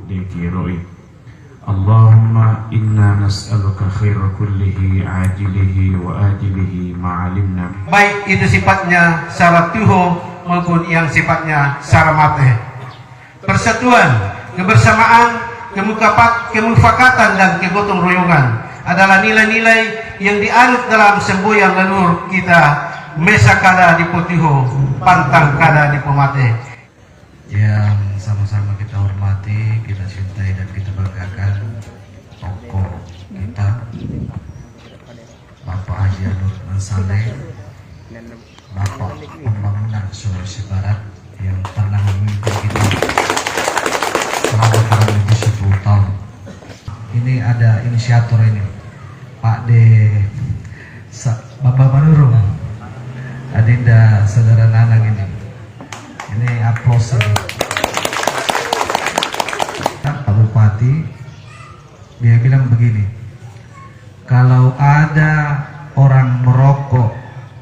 dikiroi. Allahumma inna nas'aluka khaira kullihi ajilihi wa ajilihi ma'alimna. Baik itu sifatnya secara tuho maupun yang sifatnya secara mate. Persatuan, kebersamaan, kemufakatan dan kegotong royongan adalah nilai-nilai yang dianut dalam semboyan leluhur kita. Mesa kada di potiho, pantang kada di pemate. Yang sama-sama kita hormati, kita cintai dan kita banggakan tokoh kita, Bapak Haji Nurman Saleh, Bapak Pembangunan Sulawesi Barat yang pernah memimpin kita selama kurang lebih 10 tahun. Ini ada inisiator ini, Pak De Bapak Manurung, Adinda Saudara Nanang ini. Ini aplaus ini. Pak Bupati, dia bilang begini, kalau ada orang merokok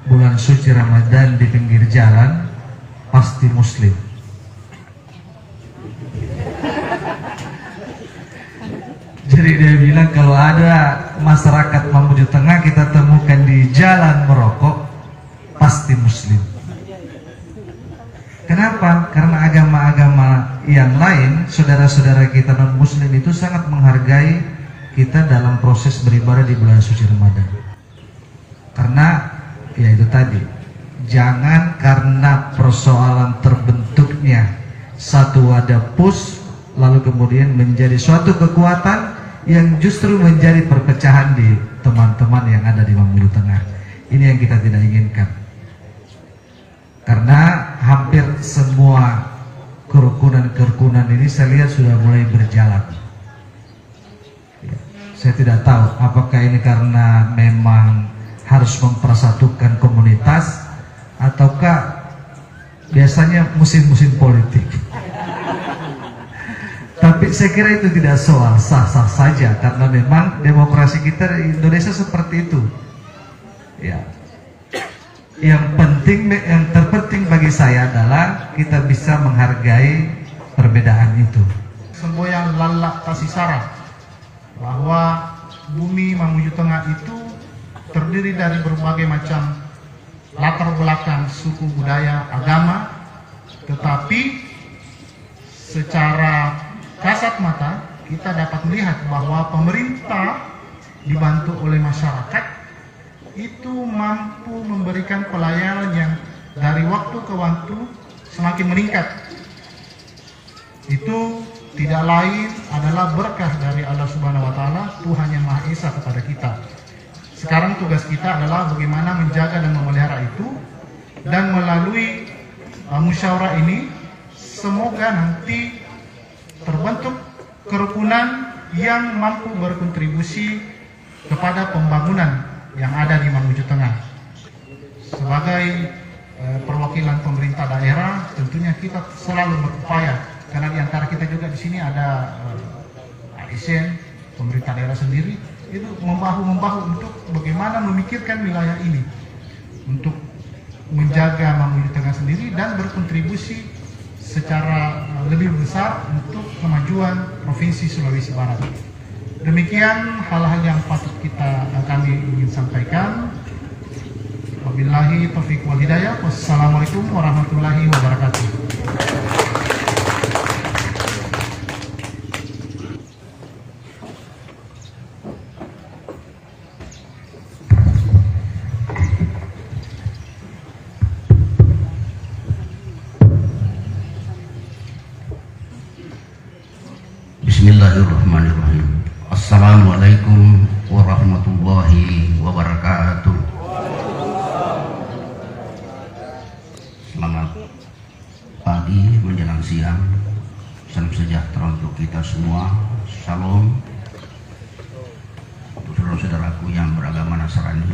bulan suci Ramadan di pinggir jalan, pasti Muslim. Jadi dia bilang kalau ada masyarakat Mamuju Tengah kita temukan di jalan merokok, pasti Muslim. Kenapa? Karena agama-agama yang lain, saudara-saudara kita non-Muslim itu sangat menghargai kita dalam proses beribadah di bulan suci Ramadan. Karena ya itu tadi, jangan karena persoalan terbentuknya satu wadah pus lalu kemudian menjadi suatu kekuatan yang justru menjadi perpecahan di teman-teman yang ada di Mamuju Tengah. Ini yang kita tidak inginkan. Karena hampir semua kerukunan-kerukunan ini saya lihat sudah mulai berjalan. Saya tidak tahu apakah ini karena memang harus mempersatukan komunitas ataukah biasanya musim-musim politik. Tapi saya kira itu tidak soal, sah-sah saja karena memang demokrasi kita di Indonesia seperti itu. Ya. Yang terpenting bagi saya adalah kita bisa menghargai perbedaan itu. Semboyan lalak kasih syarat bahwa bumi Mamuju Tengah itu terdiri dari berbagai macam latar belakang suku, budaya, agama, tetapi secara kasat mata kita dapat melihat bahwa pemerintah dibantu oleh masyarakat itu mampu memberikan pelayanan yang dari waktu ke waktu semakin meningkat. Itu tidak lain adalah berkah dari Allah Subhanahu wa Ta'ala, Tuhan yang Maha Esa kepada kita. Sekarang tugas kita adalah bagaimana menjaga dan memelihara itu, dan melalui musyawarah ini semoga nanti terbentuk kerukunan yang mampu berkontribusi kepada pembangunan yang ada di Mamuju Tengah. Sebagai perwakilan pemerintah daerah, tentunya kita selalu berupaya karena di antara kita juga di sini ada ASN, pemerintah daerah sendiri, itu membahu-membahu untuk bagaimana memikirkan wilayah ini untuk menjaga Mamuju Tengah sendiri dan berkontribusi secara lebih besar untuk kemajuan Provinsi Sulawesi Barat. Demikian hal-hal yang patut kami ingin sampaikan. Wabillahi taufiq wal hidayah. Wassalamualaikum warahmatullahi wabarakatuh. Bismillahirrahmanirrahim. Assalamualaikum warahmatullahi wabarakatuh. Selamat pagi menjelang siang. Salam sejahtera untuk kita semua. Salam untuk saudara-saudaraku yang beragama Nasrani.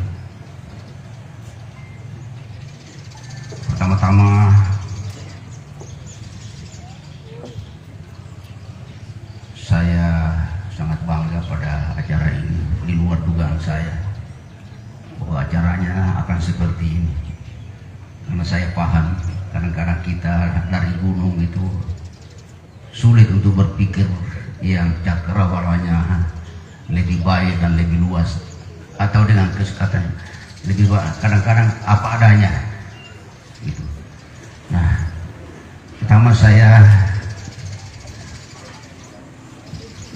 Pertama-tama saya sangat bangga pada acara ini, di luar dugaan saya bahwa acaranya akan seperti ini. Karena saya paham kadang-kadang kita dari gunung itu sulit untuk berpikir yang cakrawalanya lebih baik dan lebih luas, atau dengan kesempatan lebih baik, kadang-kadang apa adanya gitu. Nah, pertama saya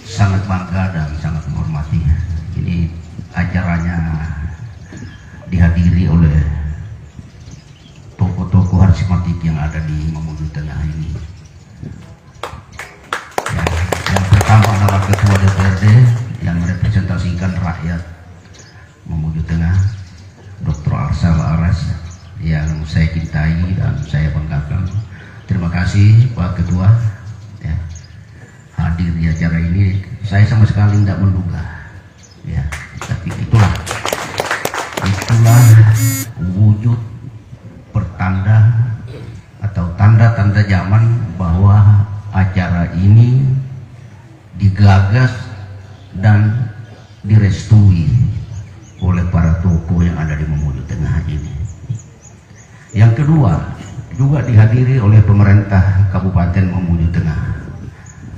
sangat bangga dan sangat menghormati ini acaranya dihadiri oleh tokoh-tokoh harismatik yang ada di Mamuju Tengah ini. Ya, yang pertama adalah Ketua DPRD yang merepresentasikan rakyat Mamuju Tengah, Dr. Arsal Aras, yang saya cintai dan saya banggakan. Terima kasih Pak Ketua ya, hadir di acara ini. Saya sama sekali tidak menduga ya, tapi itulah wujud pertanda atau tanda-tanda zaman bahwa acara ini digagas dan direstui oleh para tokoh yang ada di Mamuju Tengah ini. Yang kedua, juga dihadiri oleh pemerintah Kabupaten Mamuju Tengah.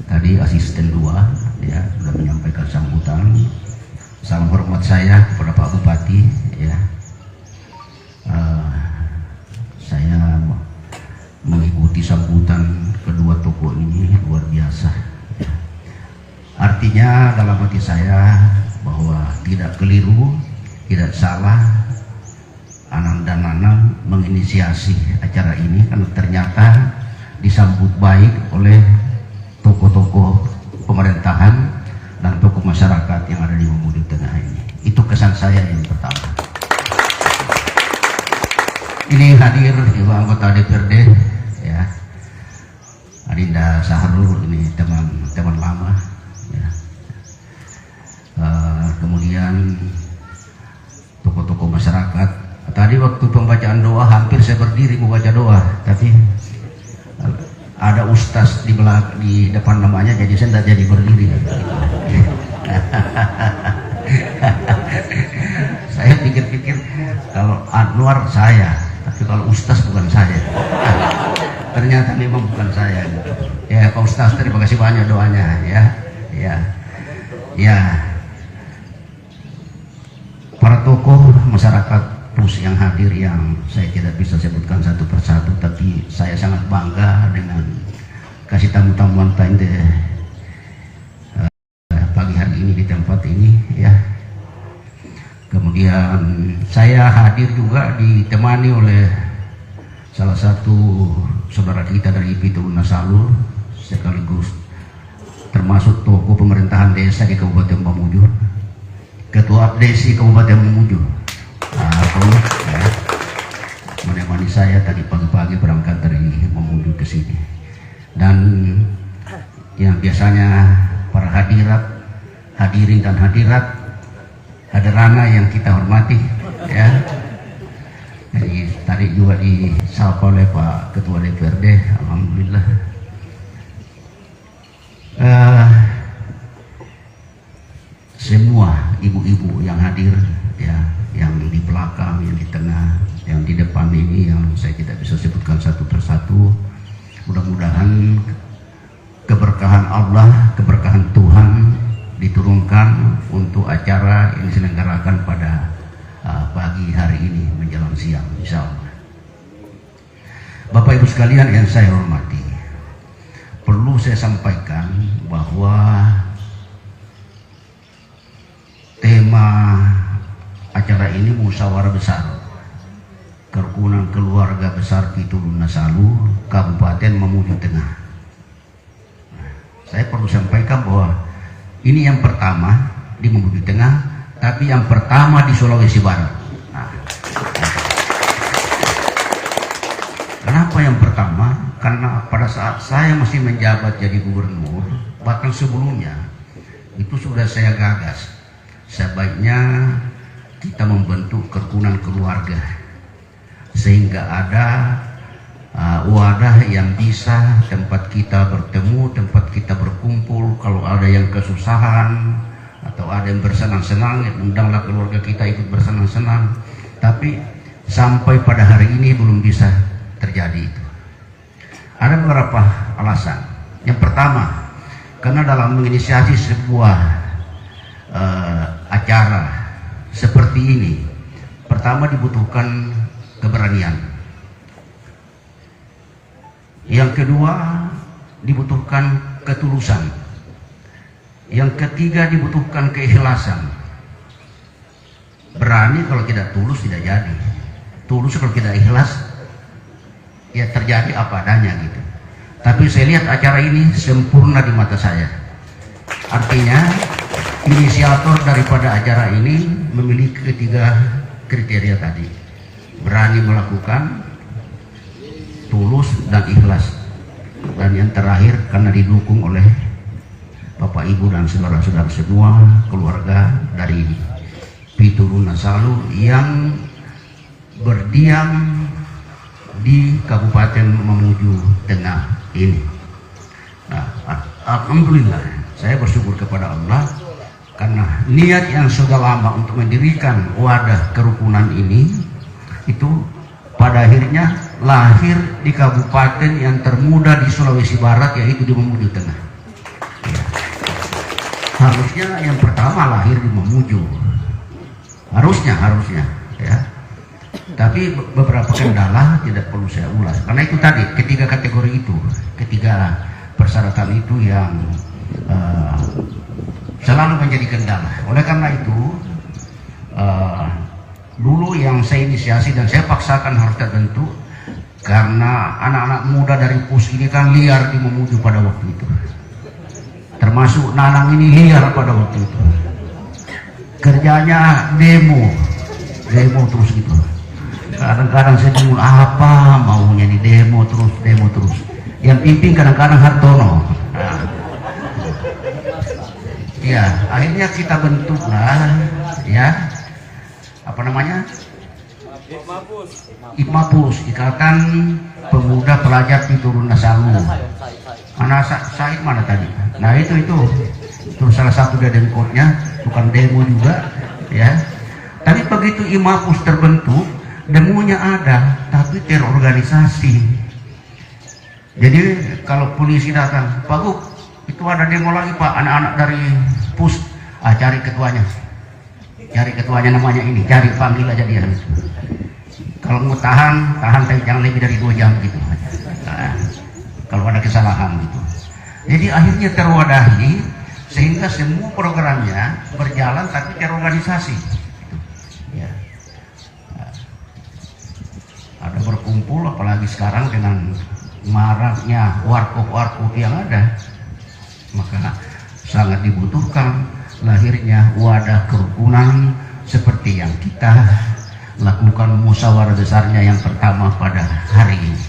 Tadi asisten 2 ya sudah menyampaikan sambutan. Salam hormat saya kepada Pak Bupati ya. Saya mengikuti sambutan kedua tokoh ini luar biasa ya. Artinya dalam hati saya bahwa tidak keliru, tidak salah Anang dan Nanang menginisiasi acara ini, karena ternyata disambut baik oleh tokoh-tokoh pemerintahan dan tokoh masyarakat yang ada di Mamuju Tengah ini. Itu kesan saya yang pertama. Ini hadir Ibu anggota DPRD ya, Adinda Sahrul, ini teman lama ya. Kemudian tokoh-tokoh masyarakat. Tadi waktu pembacaan doa hampir saya berdiri membaca doa, tapi ada ustaz di depan namanya, jadi saya tidak jadi berdiri. Saya pikir-pikir kalau Anwar saya, tapi kalau ustaz bukan saya. Ternyata memang bukan saya. Ya Pak Ustaz, terima kasih banyak doanya ya. Para tokoh masyarakat plus yang hadir, yang saya tidak bisa sebutkan satu persatu, tapi saya sangat bangga dengan kasih tamu-tamuan tadi pagi hari ini di tempat ini ya. Kemudian saya hadir juga ditemani oleh salah satu saudara kita dari Pitu Nasalur, sekaligus termasuk tokoh pemerintahan desa di Kabupaten Mamuju, Ketua Abdesi Kabupaten Mamuju. Ya, menemani saya tadi pagi-pagi berangkat dari Mamuju ke sini. Dan yang biasanya para hadirin dan hadirat, hadirana yang kita hormati ya. Jadi tadi juga disapa oleh Pak Ketua DPRD, alhamdulillah. Semua ibu-ibu yang hadir ya, yang di belakang, yang di tengah, yang di depan ini, yang saya tidak bisa sebutkan satu persatu. Mudah-mudahan keberkahan Allah, keberkahan Tuhan diturunkan untuk acara yang diselenggarakan pada pagi hari ini menjelang siang, insya Allah. Bapak Ibu sekalian yang saya hormati, perlu saya sampaikan bahwa tema acara ini musyawarah besar kerukunan keluarga besar Pitu Nasalu Kabupaten Mamuju Tengah. Saya perlu sampaikan bahwa ini yang pertama di Mamuju Tengah, tapi yang pertama di Sulawesi Barat. Nah, kenapa yang pertama? Karena pada saat saya masih menjabat jadi gubernur, bahkan sebelumnya itu sudah saya gagas, sebaiknya kita membentuk kerukunan keluarga sehingga ada wadah yang bisa tempat kita bertemu, tempat kita berkumpul. Kalau ada yang kesusahan atau ada yang bersenang-senang, undanglah keluarga kita ikut bersenang-senang. Tapi sampai pada hari ini belum bisa terjadi itu. Ada beberapa alasan. Yang pertama, karena dalam menginisiasi sebuah acara seperti ini, pertama dibutuhkan keberanian, yang kedua dibutuhkan ketulusan, yang ketiga dibutuhkan keikhlasan. Berani kalau tidak tulus tidak jadi, tulus kalau tidak ikhlas ya terjadi apa adanya gitu. Tapi saya lihat acara ini sempurna di mata saya. Artinya inisiator daripada acara ini memiliki ketiga kriteria tadi: berani melakukan, tulus dan ikhlas, dan yang terakhir karena didukung oleh Bapak Ibu dan saudara-saudara semua keluarga dari Piturunan Nasalu yang berdiam di Kabupaten Mamuju Tengah ini. Nah, alhamdulillah saya bersyukur kepada Allah karena niat yang sudah lama untuk mendirikan wadah kerukunan ini itu pada akhirnya lahir di kabupaten yang termuda di Sulawesi Barat, yaitu di Mamuju Tengah. Ya. Harusnya yang pertama lahir di Mamuju, harusnya ya. Tapi beberapa kendala tidak perlu saya ulas, karena itu tadi ketiga kategori itu, ketiga persyaratan itu yang selalu menjadi kendala. Oleh karena itu dulu yang saya inisiasi dan saya paksakan harus terbentuk, karena anak-anak muda dari PUS ini kan liar di Mamuju pada waktu itu, termasuk Nanang ini liar pada waktu itu, kerjanya demo terus gitu. Kadang-kadang saya bingung apa maunya nih, demo terus. Yang pimpin kadang-kadang Hartono. Nah, ya akhirnya kita bentuklah ya apa namanya, IPMAPUS, Ikatan Pemuda Pelajar Piturunan Nasalu. Anak Said mana tadi? Nah itu salah satu dedengkotnya, bukan demo juga ya. Tapi begitu IPMAPUS terbentuk, demonya ada, tapi terorganisasi. Jadi kalau polisi datang, Pak Gub, itu ada demo lagi Pak, anak-anak dari PUS, cari ketuanya namanya ini, cari, panggil aja dia. Kalau mau tahan tapi jangan lebih dari 2 jam gitu. Nah, kalau ada kesalahan gitu. Jadi akhirnya terwadahi sehingga semua programnya berjalan tapi terorganisasi. Ya. Ada berkumpul, apalagi sekarang dengan maraknya warkop yang ada, maka sangat dibutuhkan lahirnya wadah kerukunan seperti yang kita lakukan musyawarah besarnya yang pertama pada hari ini.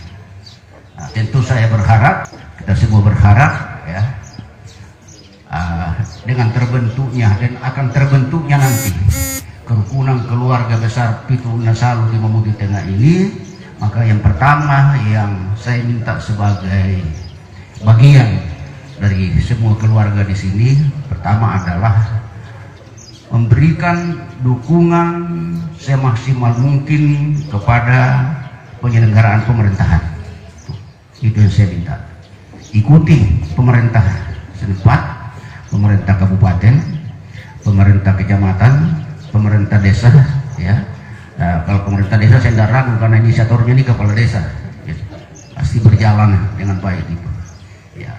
Nah, tentu saya berharap, kita semua berharap ya, dengan terbentuknya dan akan terbentuknya nanti kerukunan keluarga besar Piturunan Nasalu di Mamuju Tengah ini, maka yang pertama yang saya minta sebagai bagian dari semua keluarga di sini, pertama adalah memberikan dukungan semaksimal mungkin kepada penyelenggaraan pemerintahan. Itu yang saya minta. Ikuti pemerintah setempat, pemerintah kabupaten, pemerintah kecamatan, pemerintah desa ya. Nah, kalau pemerintah desa saya tidak ragu karena inisiatornya ini kepala desa ya. Pasti berjalan dengan baik itu ya.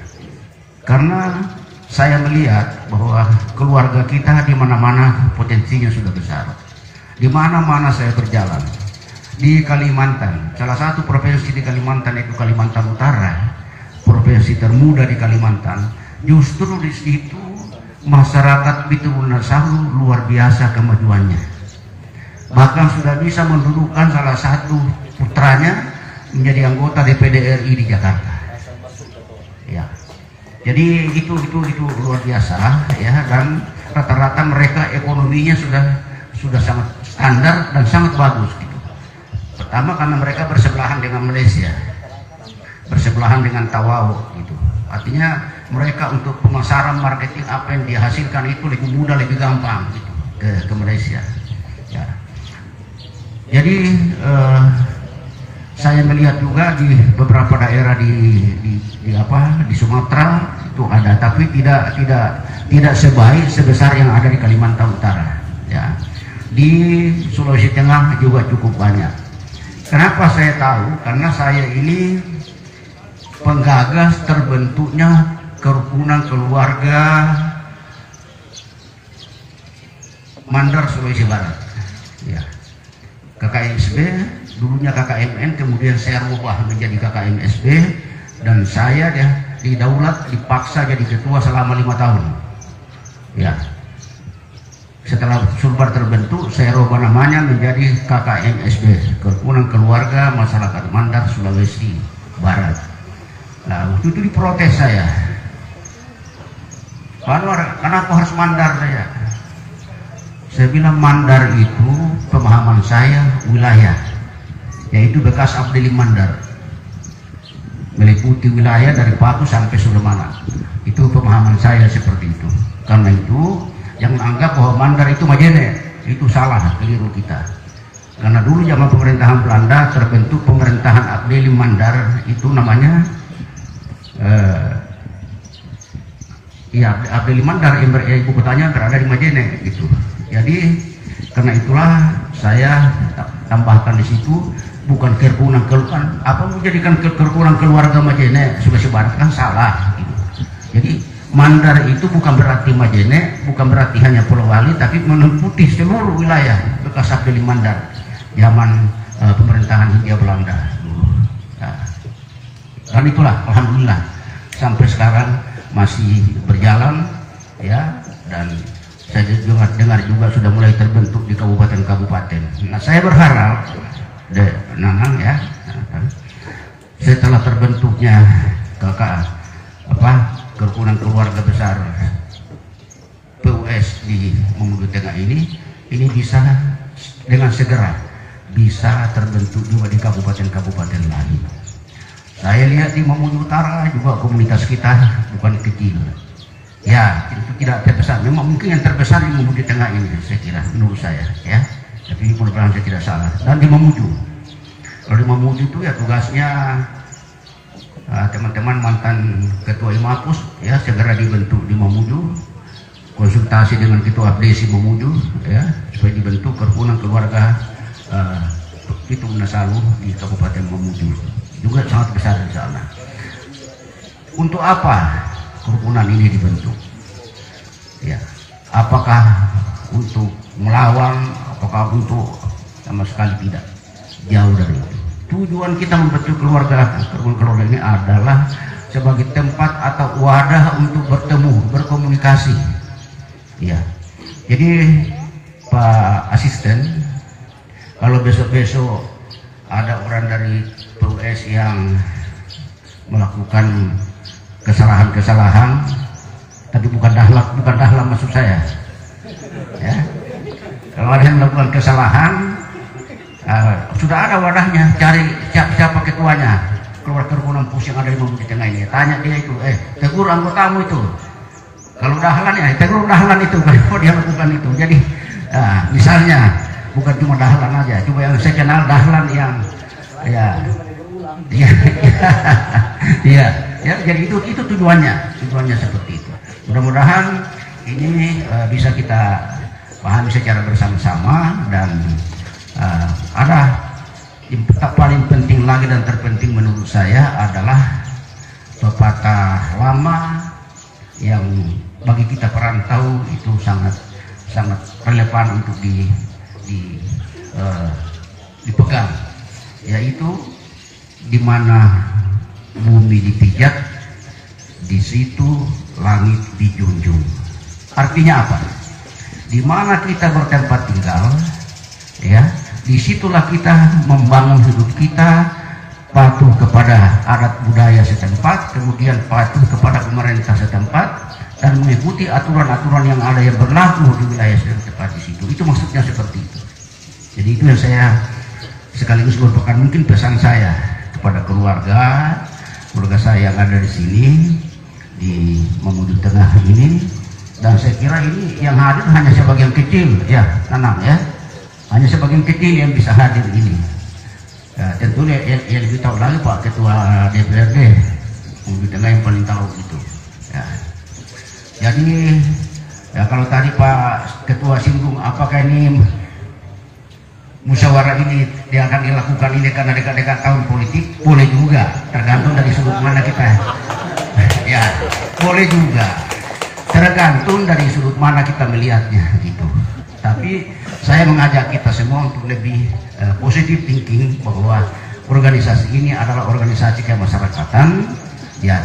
Karena saya melihat bahwa keluarga kita di mana-mana potensinya sudah besar. Di mana-mana saya berjalan di Kalimantan, salah satu provinsi di Kalimantan itu Kalimantan Utara, provinsi termuda di Kalimantan. Justru di situ masyarakat Piturunan Nasalu luar biasa kemajuannya. Bahkan sudah bisa mendudukan salah satu putranya menjadi anggota DPD RI di Jakarta. Ya. Jadi itu luar biasa ya, dan rata-rata mereka ekonominya sudah sangat standar dan sangat bagus gitu. Pertama karena mereka bersebelahan dengan Malaysia, bersebelahan dengan Tawau gitu. Artinya mereka untuk pemasaran marketing apa yang dihasilkan itu lebih mudah, lebih gampang gitu ke Malaysia. Ya. Jadi saya melihat juga di beberapa daerah di Sumatera itu ada tapi tidak sebaik sebesar yang ada di Kalimantan Utara. Ya, di Sulawesi Tengah juga cukup banyak. Kenapa saya tahu? Karena saya ini penggagas terbentuknya kerukunan keluarga Mandar Sulawesi Barat. Ya. KKMSB, dulunya KKMN, kemudian saya rubah menjadi KKMSB, dan saya didaulat, dipaksa jadi ketua selama 5 tahun. Ya. Setelah Sulbar terbentuk, saya rubah namanya menjadi KKMSB, Kerukunan Keluarga Masyarakat Mandar Sulawesi Barat. Nah, waktu itu diprotes saya. Pak Anwar, kenapa harus Mandar saya? Saya bilang Mandar itu pemahaman saya wilayah, yaitu bekas Abdeli Mandar, meliputi wilayah dari Patu sampai Sulemana. Itu pemahaman saya seperti itu. Karena itu yang menganggap bahwa Mandar itu Majene, itu salah, keliru kita. Karena dulu zaman pemerintahan Belanda terbentuk pemerintahan Abdeli Mandar, itu namanya Abdeli Mandar, ibu kotanya berada di Majene gitu. Jadi karena itulah saya tambahkan di situ bukan kerukunan keluarga, apa menjadikan kerukunan keluarga Majene Sulawesi Barat, kan salah gitu. Jadi Mandar itu bukan berarti Majene, bukan berarti hanya Pulau Wali, tapi meliputi seluruh wilayah bekas Abdeli Mandar zaman pemerintahan Hindia Belanda. Nah, dan itulah alhamdulillah sampai sekarang masih berjalan, ya, dan saya dengar juga sudah mulai terbentuk di kabupaten-kabupaten. Nah, saya berharap Nanang, ya, setelah terbentuknya Kerukunan Keluarga Besar PUS di Mamuju Tengah ini bisa dengan segera bisa terbentuk juga di kabupaten-kabupaten lain. Saya lihat di Mamuju Utara juga komunitas kita bukan kecil. Ya, itu tidak terbesar. Memang mungkin yang terbesar di Mamuju Tengah ini, saya kira, menurut saya, ya. Tapi mudah-mudahan saya tidak salah. Dan di Mamuju, kalau di Mamuju itu ya tugasnya teman-teman mantan ketua IMAPUS, ya, segera dibentuk di Mamuju, konsultasi dengan ketua ABDESI Mamuju, ya, supaya dibentuk Kerukunan Keluarga Pitung Nasalu di Kabupaten Mamuju. Juga sangat besar di sana. Untuk apa kerukunan ini dibentuk? Ya, apakah untuk melawan, apakah untuk sama sekali tidak? Jauh dari itu. Tujuan kita membentuk kerukunan keluarga ini adalah sebagai tempat atau wadah untuk bertemu, berkomunikasi. Ya. Jadi Pak Asisten, kalau besok-besok ada orang dari PUS yang melakukan kesalahan-kesalahan, tapi bukan dahlan maksud saya, ya. Kalau ada yang melakukan kesalahan, sudah ada wadahnya, cari siapa ketuanya, keluar kerukunan PUS yang ada di Mamuju Tengah ini, tanya dia itu, tegur anggotamu itu. Kalau dahlan ya, tegur dahlan itu, kalau dia lakukan itu. Jadi misalnya bukan cuma dahlan aja, coba yang saya kenal dahlan yang jadi itu tujuannya seperti itu. Mudah-mudahan ini bisa kita pahami secara bersama-sama, dan ada yang paling penting lagi dan terpenting menurut saya adalah pepatah lama yang bagi kita perantau itu sangat relevan untuk dipegang, yaitu di mana bumi dipijak, di situ langit dijunjung. Artinya apa? Di mana kita bertempat tinggal, ya, disitulah kita membangun hidup kita, patuh kepada adat budaya setempat, kemudian patuh kepada pemerintah setempat, dan mengikuti aturan-aturan yang ada yang berlaku di wilayah setempat di situ. Itu maksudnya seperti itu. Jadi itu yang saya sekaligus merupakan mungkin pesan saya kepada keluarga saya yang ada di sini di Mamuju Tengah ini, dan saya kira ini yang hadir hanya sebagian kecil, ya, Nanang, ya, hanya sebagian kecil yang bisa hadir ini. Ya, tentu yang lebih tahu lagi Pak Ketua DPRD Mamuju Tengah yang paling tahu itu. Ya. Jadi ya kalau tadi Pak Ketua singgung apakah ini musyawarah ini dia akan dilakukan ini karena dekat-dekat tahun politik, boleh juga, tergantung dari sudut mana kita. Ya, boleh juga, tergantung dari sudut mana kita melihatnya gitu. Tapi saya mengajak kita semua untuk lebih positive thinking bahwa organisasi ini adalah organisasi kemasyarakatan. Ya,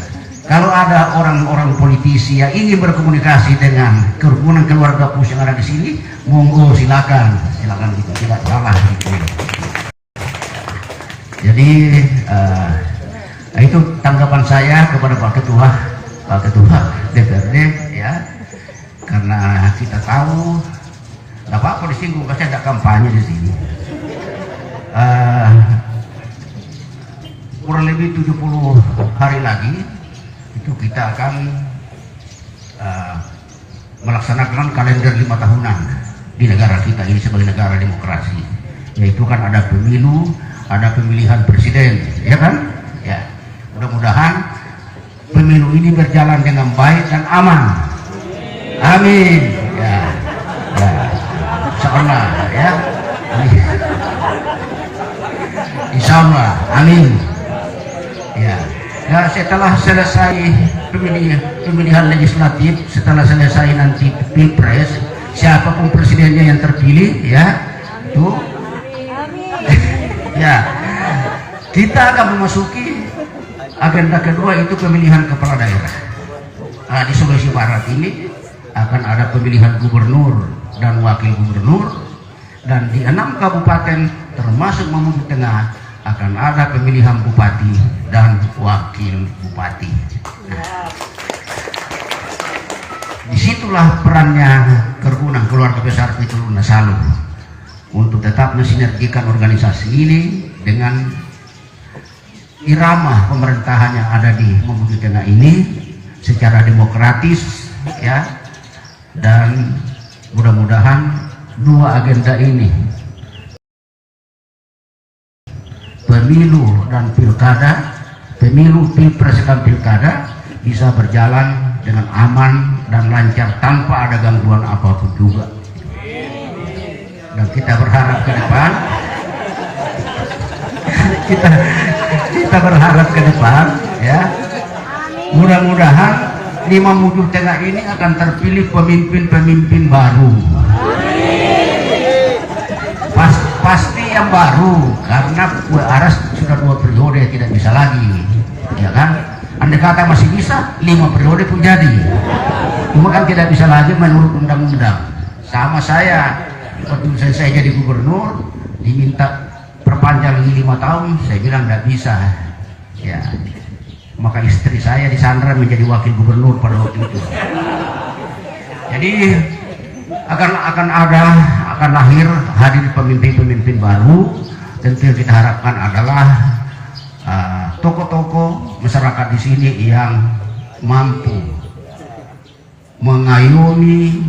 kalau ada orang-orang politisi yang ingin berkomunikasi dengan kerukunan keluarga Pus yang ada di sini, monggo silakan gitu, tidak salah gitu. Jadi itu tanggapan saya kepada Pak Ketua DPRD ya, karena kita tahu nggak apa-apa disinggung, saya tidak kampanye di sini. Kurang lebih 70 hari lagi itu kita akan melaksanakan kalender 5 tahunan di negara kita ini sebagai negara demokrasi, yaitu kan ada pemilu, ada pemilihan presiden, ya kan? Ya, mudah-mudahan pemilu ini berjalan dengan baik dan aman. Amin. Ya, insyaallah ya. Insyaallah, amin. Ya. Ya, setelah selesai pemilihan legislatif, setelah selesai nanti pilpres, siapapun presidennya yang terpilih, ya, itu, ya, kita akan memasuki agenda kedua, itu pemilihan kepala daerah. Nah, di Sulawesi Barat ini akan ada pemilihan gubernur dan wakil gubernur, dan di 6 kabupaten termasuk Mamuju Tengah akan ada pemilihan bupati dan wakil bupati. Nah, disitulah perannya kerukunan keluarga besar Pitulun Nasalu untuk tetap mensinergikan organisasi ini dengan irama pemerintahan yang ada di Mamuju Tengah ini secara demokratis, ya, dan mudah-mudahan 2 agenda ini, pemilu dan pilkada, pemilu, pilpres dan pilkada, bisa berjalan dengan aman dan lancar tanpa ada gangguan apapun juga. Dan kita berharap ke depan, kita berharap ke depan, ya, mudah-mudahan di Mamuju Tengah ini akan terpilih pemimpin-pemimpin baru. Pasti yang baru, karena Aras sudah 2 periode tidak bisa lagi, ya kan? Andai kata masih bisa 5 periode pun jadi, cuma kan tidak bisa lagi menurut undang-undang. Sama saya, waktu saya jadi gubernur diminta perpanjang lagi 5 tahun, saya bilang tidak bisa, ya. Maka istri saya disandra menjadi wakil gubernur pada waktu itu. Jadi akan hadir pemimpin-pemimpin baru, dan yang kita harapkan adalah tokoh-tokoh masyarakat di sini yang mampu mengayomi,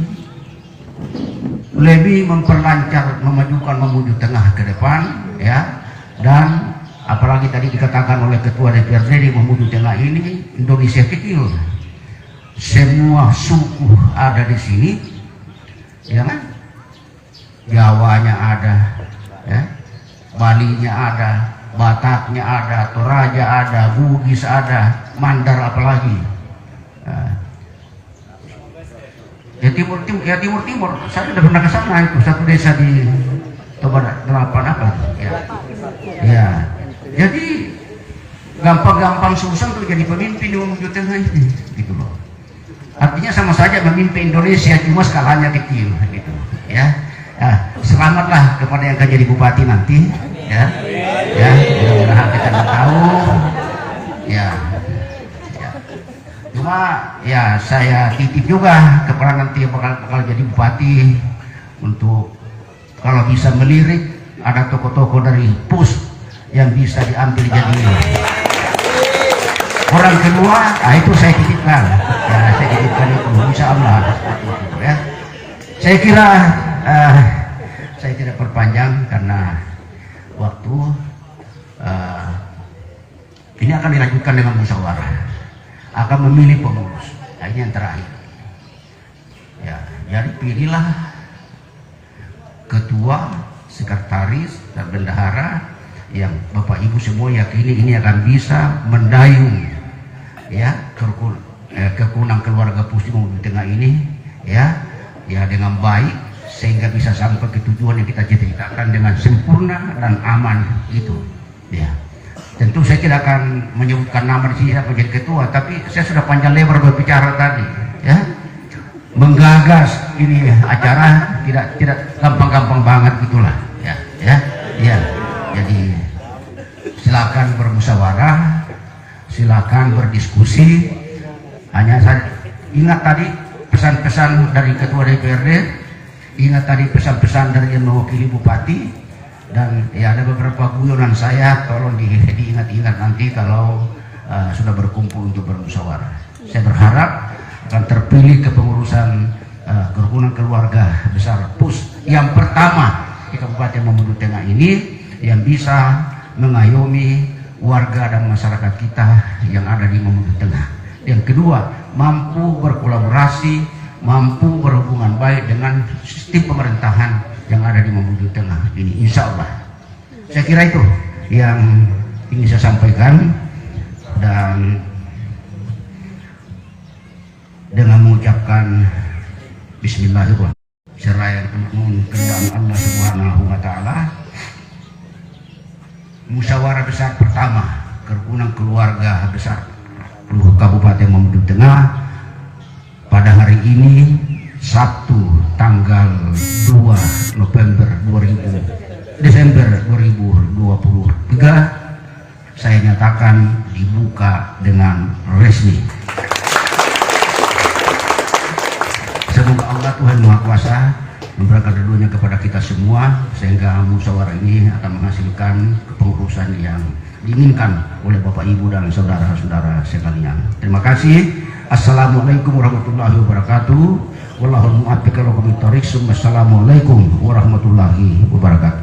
lebih memperlancar, memajukan Mamuju Tengah ke depan, ya. Dan apalagi tadi dikatakan oleh Ketua DPRD di Mamuju Tengah ini Indonesia kecil, semua suku ada di sini, ya kan? Jawanya ada, ya, Balinya ada, Bataknya ada, Toraja ada, Bugis ada, Mandar apalagi. Ya Timur, saya sudah pernah ke sana, itu satu desa di Toba 8 apa? Ya. Jadi gampang-gampang susah untuk jadi pemimpin di Mamuju Tengah ini, gitu loh. Artinya sama saja memimpin Indonesia, cuma skalanya kecil, gitu, ya. Nah, selamatlah kepada yang akan jadi bupati nanti, ya, ya, mudah-mudahan kita tahu, ya. Cuma ya saya titip juga kepada nanti yang bakal jadi bupati, untuk kalau bisa melirik ada tokoh-tokoh dari Pus yang bisa diambil jadi orang kedua. Nah, itu saya titipkan, ya, saya titipkan itu, insya Allah, ya. Saya kira saya tidak perpanjang karena waktu. Ini akan dilanjutkan dengan musyawarah, akan memilih pengurus. Nah, ini yang terakhir. Ya, jadi pilihlah ketua, sekretaris, dan bendahara yang Bapak Ibu semua yakini ini akan bisa mendayung ya kerukunan keluarga Pusdi Mamuju Tengah ini ya dengan baik sehingga bisa sampai ke tujuan yang kita cita-citakan dengan sempurna dan aman itu ya. Tentu saya tidak akan menyebutkan nama di sini menjadi ketua, tapi saya sudah panjang lebar berbicara tadi ya. Menggagas ini acara tidak gampang-gampang banget gitulah ya. Jadi silakan bermusyawarah, silakan berdiskusi. Hanya saya ingat tadi pesan-pesan dari ketua DPRD, ingat tadi pesan-pesan dari yang mewakili bupati, dan ya ada beberapa guyonan saya, tolong diingat-ingat nanti kalau sudah berkumpul untuk bermusyawarah. Saya berharap akan terpilih kepengurusan kerukunan keluarga besar PUS yang pertama di Kabupaten Mamuju Tengah ini, yang bisa mengayomi warga dan masyarakat kita yang ada di Mamuju Tengah. Yang kedua, mampu berkolaborasi, mampu berhubungan baik dengan sistem pemerintahan yang ada di Mamuju Tengah ini, insya Allah. Saya kira itu yang ingin saya sampaikan, dan dengan mengucapkan Bismillahirrahmanirrahim, seraya penuh keridhaan Allah Subhanahu wa Ta'ala, musyawarah besar pertama kerukunan keluarga besar Kabupaten Mamuju Tengah pada hari ini Sabtu tanggal 2 Desember 2023 saya nyatakan dibuka dengan resmi. Semoga Allah Tuhan Maha Kuasa memberikan ridhonya kepada kita semua sehingga musyawarah ini akan menghasilkan kepengurusan yang diinginkan oleh Bapak Ibu dan saudara-saudara sekalian. Terima kasih. Assalamualaikum warahmatullahi wabarakatuh. Wallahul muwaffiq ila aqwamit thoriq. Assalamualaikum warahmatullahi wabarakatuh.